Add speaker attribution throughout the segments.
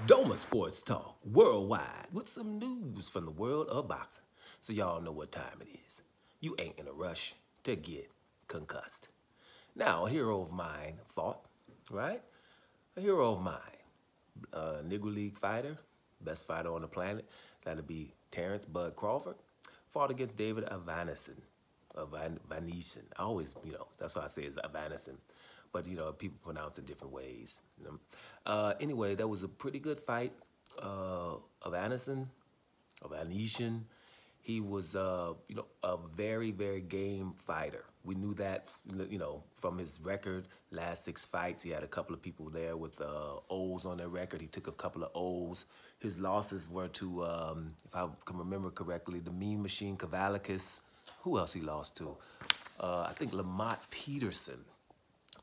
Speaker 1: Doma Sports Talk worldwide with some news from the world of boxing. So y'all know what time it is. You ain't in a rush to get concussed. Now, a hero of mine fought, right? A hero of mine, a Negro League fighter, best fighter on the planet. That'd be Terence Bud Crawford. Fought against David Avanesyan. Avanesyan. I always, that's why I say it's Avanesyan. But, people pronounce it different ways. Anyway, that was a pretty good fight. Avanesyan, he was, a very, very game fighter. We knew that, from his record, last 6 fights. He had a couple of people there with O's on their record. He took a couple of O's. His losses were to, if I can remember correctly, the Mean Machine Cavalicus. Who else he lost to? I think Lamont Peterson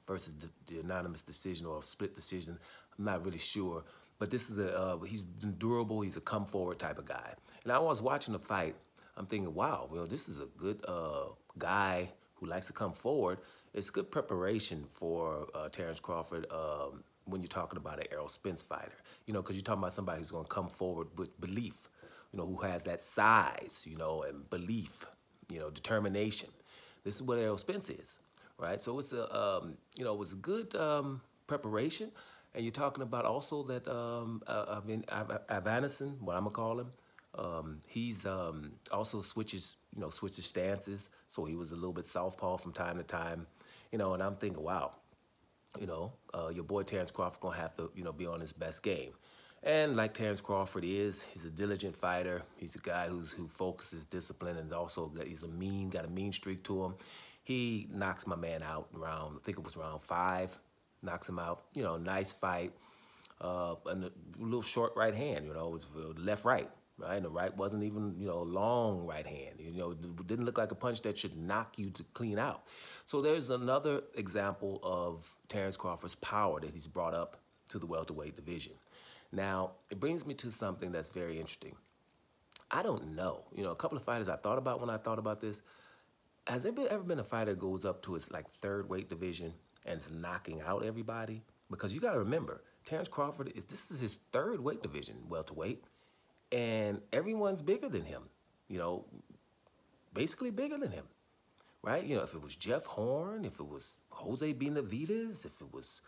Speaker 1: versus the unanimous decision or split decision. I'm not really sure. But this is he's been durable. He's a come forward type of guy. And I was watching the fight. I'm thinking, wow, this is a good guy who likes to come forward. It's good preparation for Terence Crawford when you're talking about an Errol Spence fighter. Because you're talking about somebody who's going to come forward with belief, who has that size, and belief, determination. This is what Errol Spence is, right? So it's a, it was a good preparation. And you're talking about also that Avanesyan, what I'm going to call him, he's also switches stances. So he was a little bit southpaw from time to time, and I'm thinking, wow, your boy Terence Crawford going to have to, be on his best game. And like Terence Crawford is, he's a diligent fighter. He's a guy who focuses discipline, and also he's got a mean streak to him. He knocks my man out around, I think it was round 5, knocks him out. Nice fight. And a little short right hand, it was left-right, right? And the right wasn't even, long right hand. It didn't look like a punch that should knock you to clean out. So there's another example of Terence Crawford's power that he's brought up to the welterweight division. Now, it brings me to something that's very interesting. I don't know. A couple of fighters I thought about when I thought about this. Has there ever been a fighter that goes up to his third weight division and is knocking out everybody? Because you got to remember, Terence Crawford, this is his 3rd weight division, welterweight, and everyone's bigger than him. Basically bigger than him, right? If it was Jeff Horn, if it was Jose Benavidez, if it was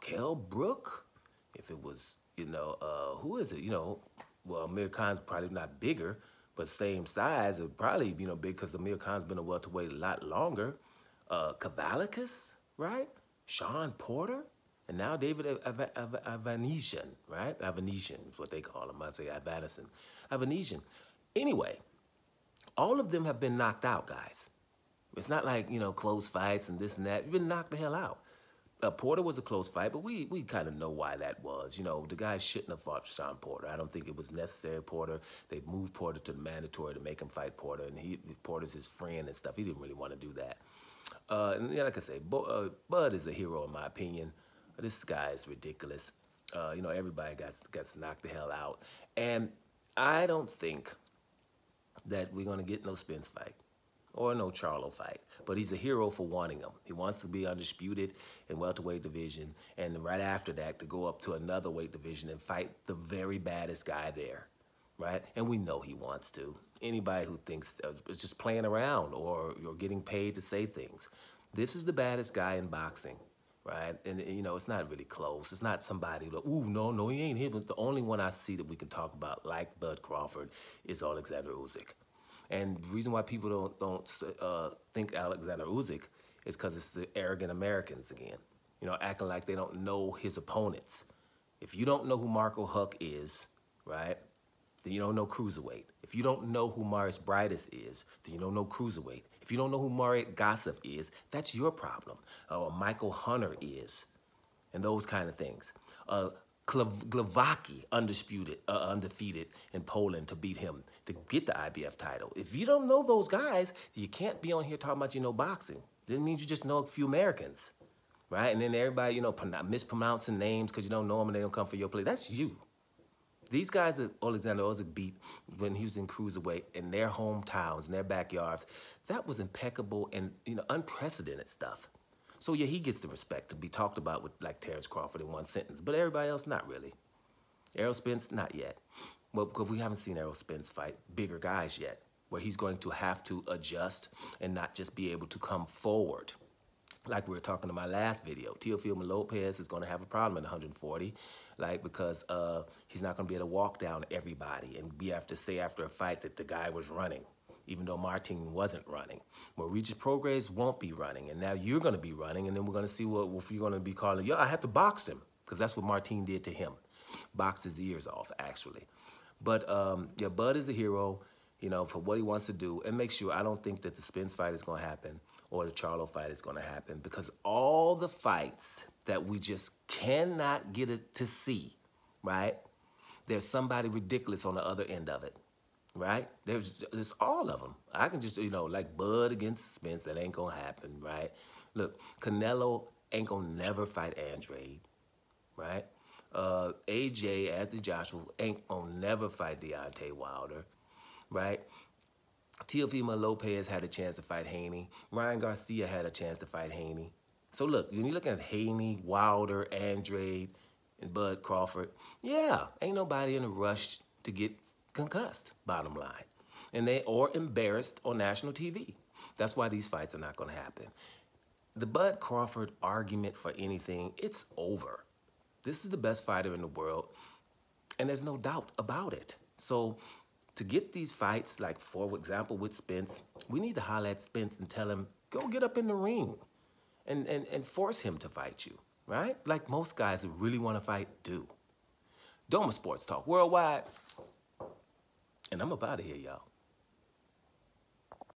Speaker 1: Kell Brook, if it was, who is it? Well, Amir Khan's probably not bigger, but same size. It would probably, big because Amir Khan's been a welterweight a lot longer. Cavalicus, right? Sean Porter, and now David Avanesyan, right? Avanesyan is what they call him. I'd say Avanesyan. Avanesyan. Anyway, all of them have been knocked out, guys. It's not like, close fights and this and that. You've been knocked the hell out. Porter was a close fight, but we kind of know why that was. The guy shouldn't have fought Sean Porter. I don't think it was necessary, Porter. They moved Porter to the mandatory to make him fight Porter, and Porter's his friend and stuff. He didn't really want to do that. And like I say, Bud is a hero in my opinion. This guy is ridiculous. Everybody gets knocked the hell out. And I don't think that we're going to get no Spence fight or no Charlo fight. But he's a hero for wanting him. He wants to be undisputed in welterweight division, and right after that to go up to another weight division and fight the very baddest guy there, right? And we know he wants to. Anybody who thinks it's just playing around or you're getting paid to say things. This is the baddest guy in boxing, right? And it's not really close. It's not somebody like, ooh, no, he ain't here. But the only one I see that we can talk about like Bud Crawford is Alexander Usyk. And the reason why people don't think Alexander Usyk is because it's the arrogant Americans again. Acting like they don't know his opponents. If you don't know who Marco Huck is, right, then you don't know cruiserweight. If you don't know who Maurice Bridas is, then you don't know cruiserweight. If you don't know who Mariet Gossip is, that's your problem. Or Michael Hunter is, and those kind of things. Glowacki undefeated in Poland to beat him to get the IBF title. If you don't know those guys, you can't be on here talking about boxing. That means you just know a few Americans, right? And then everybody mispronouncing names because you don't know them and they don't come for your play. That's you. These guys that Alexander Usyk beat when he was in cruiserweight in their hometowns, in their backyards, that was impeccable and unprecedented stuff. So yeah, he gets the respect to be talked about with like Terence Crawford in one sentence, but everybody else not really. Errol Spence, not yet. Well, because we haven't seen Errol Spence fight bigger guys yet, where he's going to have to adjust and not just be able to come forward. Like we were talking in my last video, Teofimo Lopez is going to have a problem at 140, like because he's not going to be able to walk down everybody and be able to say after a fight that the guy was running, even though Martin wasn't running. Well, Regis Prograis won't be running, and now you're going to be running, and then we're going to see what if you're going to be calling. Yo, I have to box him, because that's what Martin did to him, boxed his ears off actually. But yeah, Bud is a hero, you know, for what he wants to do, and make sure I don't think that the Spence fight is going to happen or the Charlo fight is going to happen, because all the fights that we just cannot get it to see, right? There's somebody ridiculous on the other end of it, right? There's all of them. I can just, you know, like Bud against Spence, that ain't going to happen, right? Look, Canelo ain't going to never fight Andrade, right? AJ, Anthony Joshua, ain't going to never fight Deontay Wilder, right? Teofimo Lopez had a chance to fight Haney. Ryan Garcia had a chance to fight Haney. So look, when you're looking at Haney, Wilder, Andrade, and Bud Crawford, yeah, ain't nobody in a rush to get concussed, bottom line. And or embarrassed on national TV. That's why these fights are not going to happen. The Bud Crawford argument for anything, it's over. This is the best fighter in the world, and there's no doubt about it. So to get these fights, like for example with Spence, we need to holler at Spence and tell him, go get up in the ring and force him to fight you, right? Like most guys that really want to fight do. Doma Sports Talk Worldwide, and I'm up out of here, y'all.